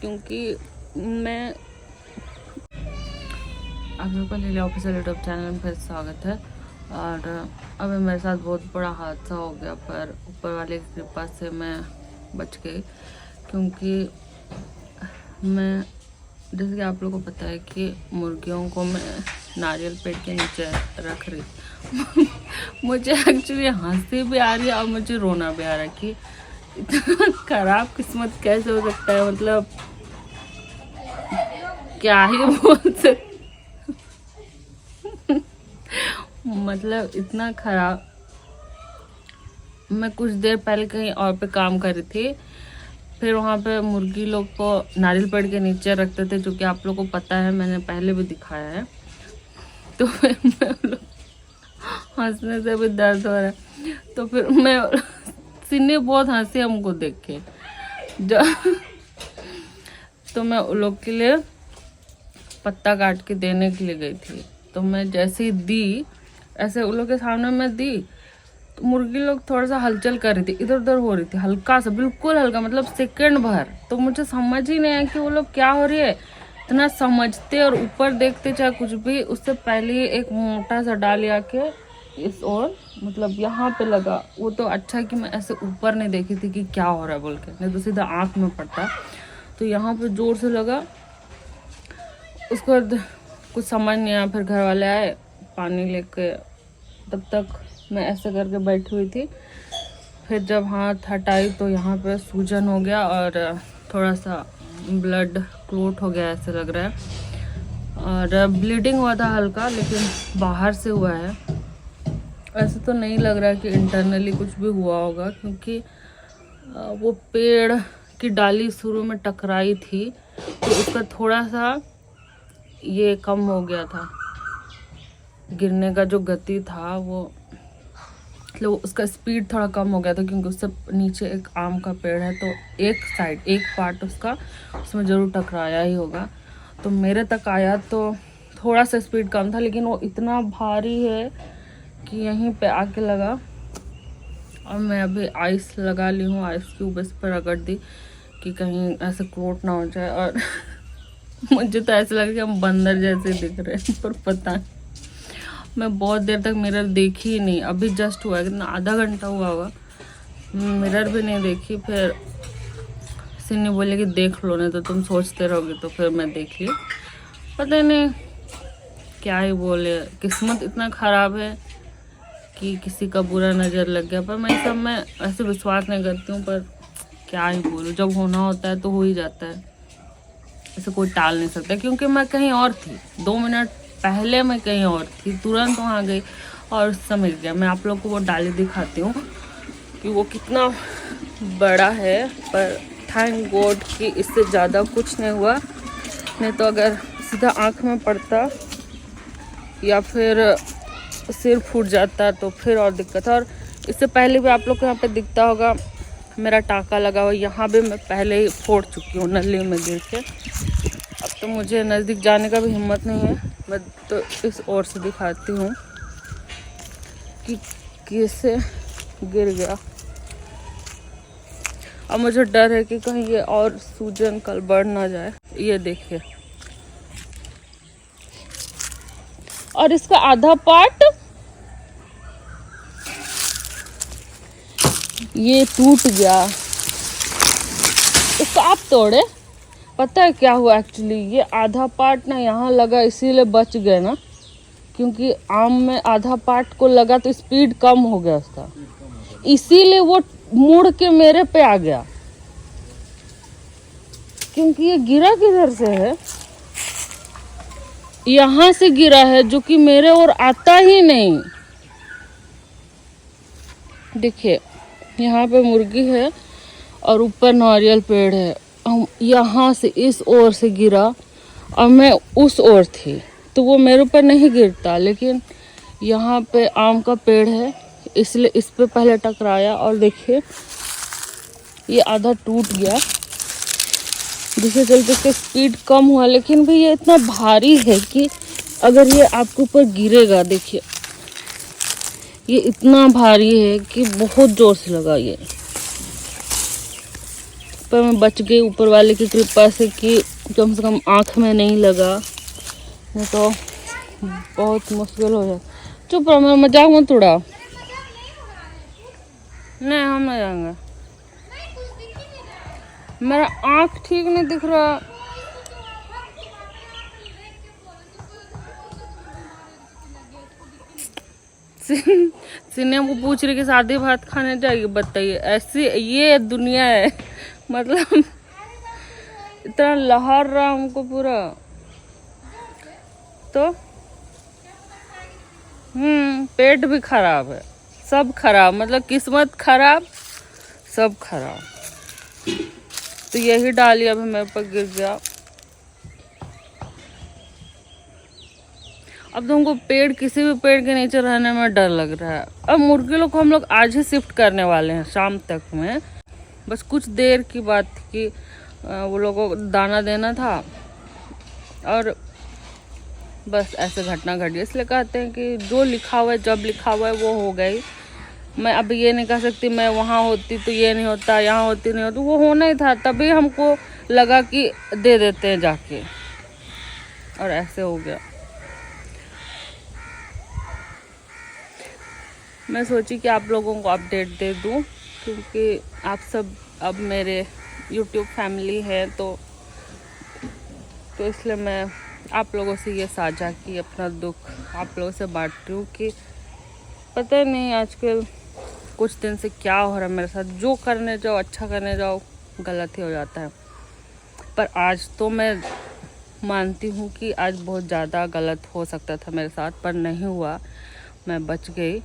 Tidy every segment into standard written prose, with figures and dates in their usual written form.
क्योंकि मैं आप लोग का लीला ऑफिशियल यूट्यूब चैनल में फिर स्वागत है। और अभी मेरे साथ बहुत बड़ा हादसा हो गया, पर ऊपर वाले की कृपा से मैं बच गई। क्योंकि मैं, जैसे कि आप लोगों को पता है कि मुर्गियों को मैं नारियल पेड़ के नीचे रख रही मुझे एक्चुअली हंसी भी आ रही है और मुझे रोना भी आ रहा है कि इतना खराब किस्मत कैसे हो सकता है। मतलब क्या ही बोल सकते मतलब इतना खराब। मैं कुछ देर पहले कहीं और पे काम कर रही थी, फिर वहाँ पे मुर्गी लोग को नारियल पेड़ के नीचे रखते थे, जो कि आप लोगों को पता है, मैंने पहले भी दिखाया है। तो फिर मैं हंसने से भी दर्द हो रहा है। तो फिर मैं सीने बहुत हंसी हमको देख के तो मैं उन लोग के लिए पत्ता काट के देने के लिए गई थी। तो मैं जैसे ही दी, ऐसे उन लोग के सामने मैं दी, तो मुर्गी लोग थोड़ा सा हलचल कर रही थी, इधर उधर हो रही थी, हल्का सा, बिल्कुल हल्का, मतलब सेकंड भर। तो मुझे समझ ही नहीं आया कि वो लोग क्या हो रही है। इतना समझते और ऊपर देखते चाहे कुछ भी, उससे पहले एक मोटा सा डाल आके इस ओर, मतलब यहाँ पे लगा। वो तो अच्छा कि मैं ऐसे ऊपर नहीं देखी थी कि क्या हो रहा है बोल के, नहीं तो सीधा आँख में पड़ता। तो यहाँ पे जोर से लगा। उसके बाद कुछ समझ नहीं आया, फिर घर वाले आए पानी लेके। तब तक मैं ऐसे करके बैठी हुई थी। फिर जब हाथ हटाई तो यहाँ पे सूजन हो गया और थोड़ा सा ब्लड क्लोट हो गया, ऐसे लग रहा है। और ब्लीडिंग हुआ था हल्का, लेकिन बाहर से हुआ है। ऐसे तो नहीं लग रहा है कि इंटरनली कुछ भी हुआ होगा, क्योंकि वो पेड़ की डाली शुरू में टकराई थी, तो उसका थोड़ा सा ये कम हो गया था, गिरने का जो गति था वो, मतलब उसका स्पीड थोड़ा कम हो गया था। क्योंकि उससे नीचे एक आम का पेड़ है, तो एक साइड, एक पार्ट उसका उसमें ज़रूर टकराया ही होगा। तो मेरे तक आया तो थोड़ा सा स्पीड कम था, लेकिन वो इतना भारी है कि यहीं पे आके लगा। और मैं अभी आइस लगा ली हूँ, आइस क्यूब इस पर रगड़ दी कि कहीं ऐसे क्रोट ना हो जाए। और मुझे तो ऐसा लगा कि हम बंदर जैसे दिख रहे हैं, पर पता नहीं, मैं बहुत देर तक मिरर देखी ही नहीं। अभी जस्ट हुआ है, कितना आधा घंटा हुआ होगा, मिरर भी नहीं देखी। फिर सिन्नी बोले कि देख लो, नहीं तो तुम सोचते रहोगे। तो फिर मैं देख ली। पता नहीं क्या ही बोले, किस्मत इतना ख़राब है कि किसी का बुरा नज़र लग गया। पर मैं सब में ऐसे विश्वास नहीं करती हूँ, पर क्या ही बोलूँ, जब होना होता है तो हो ही जाता है, इसे कोई टाल नहीं सकता। क्योंकि मैं कहीं और थी, 2 मिनट पहले मैं कहीं और थी, तुरंत वहाँ गई और उससे मिल गया। मैं आप लोग को वो डाली दिखाती हूँ कि वो कितना बड़ा है। पर थैंक गॉड कि इससे ज़्यादा कुछ नहीं हुआ, नहीं तो अगर सीधा आँख में पड़ता या फिर सिर फूट जाता तो फिर और दिक्कत है। और इससे पहले भी आप लोग को यहाँ पे दिखता होगा मेरा टाका लगा हुआ, यहाँ भी मैं पहले ही फोड़ चुकी हूँ नली में गिर के। अब तो मुझे नज़दीक जाने का भी हिम्मत नहीं है। मैं तो इस ओर से दिखाती हूँ कि कैसे गिर गया। अब मुझे डर है कि कहीं ये और सूजन कल बढ़ ना जाए। ये देखिए, और इसका आधा पार्ट ये टूट गया। इसको आप तोड़े, पता है क्या हुआ एक्चुअली, ये आधा पार्ट ना यहाँ लगा, इसीलिए बच गए ना। क्योंकि आम में आधा पार्ट को लगा तो स्पीड कम हो गया उसका, इसीलिए वो मुड़ के मेरे पे आ गया। क्योंकि ये गिरा किधर से है, यहाँ से गिरा है, जो कि मेरे और आता ही नहीं। देखिए, यहाँ पे मुर्गी है और ऊपर नारियल पेड़ है। यहाँ से इस ओर से गिरा और मैं उस ओर थी, तो वो मेरे ऊपर नहीं गिरता। लेकिन यहाँ पे आम का पेड़ है, इसलिए इस पे पहले टकराया। और देखिए ये आधा टूट गया, जिसके चलते इसका स्पीड कम हुआ। लेकिन भी ये इतना भारी है कि अगर ये आपके ऊपर गिरेगा, देखिए ये इतना भारी है कि बहुत जोर से लगा ये। पर मैं बच गई ऊपर वाले की कृपा से कि कम से कम आँख में नहीं लगा, नहीं तो बहुत मुश्किल हो जाए। चुप रहो, मैं मजाक मत उड़ा। नहीं हम नहीं जाएंगे, मेरा आँख ठीक नहीं दिख रहा। सिन्ने को पूछ रही कि शादी भात खाने जाएगी, बताइए। ऐसी ये दुनिया है, मतलब इतना लहर रहा हमको पूरा। तो पेट भी खराब है, सब खराब, मतलब किस्मत खराब, सब खराब। तो यही डालिया भी मेरे पर गिर गया। अब तो हमको पेड़, किसी भी पेड़ के नीचे रहने में डर लग रहा है। अब मुर्गी लोग को हम लोग आज ही शिफ्ट करने वाले हैं शाम तक में। बस कुछ देर की बात थी कि वो लोगों को दाना देना था और बस ऐसे घटना घट गई। इसलिए कहते हैं कि जो लिखा हुआ है, जब लिखा हुआ है वो हो गई। मैं अब ये नहीं कह सकती मैं वहाँ होती तो ये नहीं होता, यहाँ होती नहीं होती। वो होना ही था, तभी हमको लगा कि दे देते हैं जाके, और ऐसे हो गया। मैं सोची कि आप लोगों को अपडेट दे दूं, क्योंकि आप सब अब मेरे YouTube फैमिली है, तो इसलिए मैं आप लोगों से ये साझा की, अपना दुख आप लोगों से बांट रही हूँ कि पता नहीं आजकल कुछ दिन से क्या हो रहा है मेरे साथ। जो करने जाओ, अच्छा करने जाओ, गलत ही हो जाता है। पर आज तो मैं मानती हूँ कि आज बहुत ज़्यादा गलत हो सकता था मेरे साथ, पर नहीं हुआ, मैं बच गई।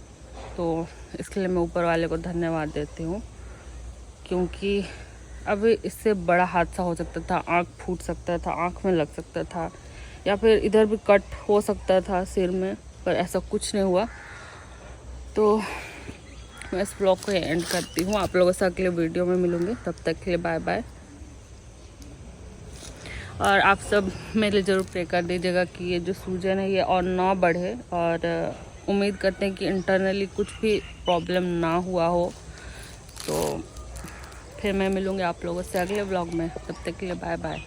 तो इसके लिए मैं ऊपर वाले को धन्यवाद देती हूँ, क्योंकि अभी इससे बड़ा हादसा हो सकता था। आँख फूट सकता था, आँख में लग सकता था, या फिर इधर भी कट हो सकता था सिर में, पर ऐसा कुछ नहीं हुआ। तो मैं इस ब्लॉग को एंड करती हूँ। आप लोगों से अगले वीडियो में मिलूँगी, तब तक के लिए बाय बाय। और आप सब मेरे लिए ज़रूर प्रे कर दीजिएगा कि ये जो सूजन है ये और ना बढ़े, और उम्मीद करते हैं कि इंटरनली कुछ भी प्रॉब्लम ना हुआ हो। तो फिर मैं मिलूँगी आप लोगों से अगले व्लॉग में, तब तक के लिए बाय बाय।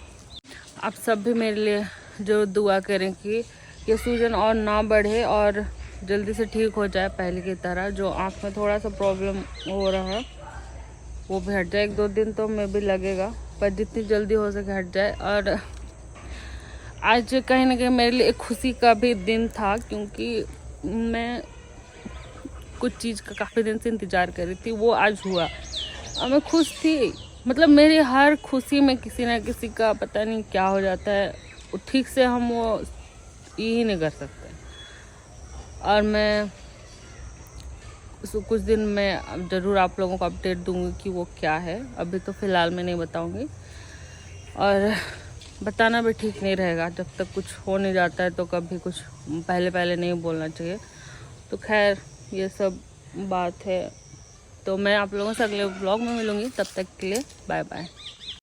आप सब भी मेरे लिए ज़रूर दुआ करें कि ये सूजन और ना बढ़े और जल्दी से ठीक हो जाए पहले की तरह। जो आँख में थोड़ा सा प्रॉब्लम हो रहा है वो भी हट जाए। 1-2 दिन तो मैं भी लगेगा, पर जितनी जल्दी हो सके हट जाए। और आज कहीं ना कहीं मेरे लिए एक खुशी का भी दिन था, क्योंकि मैं कुछ चीज़ का काफ़ी दिन से इंतज़ार कर रही थी, वो आज हुआ और मैं खुश थी। मतलब मेरी हर खुशी में किसी ना किसी का पता नहीं क्या हो जाता है, वो ठीक से हम वो यही नहीं कर सकते। और मैं कुछ दिन में ज़रूर आप लोगों को अपडेट दूंगी कि वो क्या है। अभी तो फ़िलहाल मैं नहीं बताऊंगी, और बताना भी ठीक नहीं रहेगा। जब तक कुछ हो नहीं जाता है तो कभी कुछ पहले नहीं बोलना चाहिए। तो खैर ये सब बात है। तो मैं आप लोगों से अगले ब्लॉग में मिलूँगी, तब तक के लिए बाय बाय।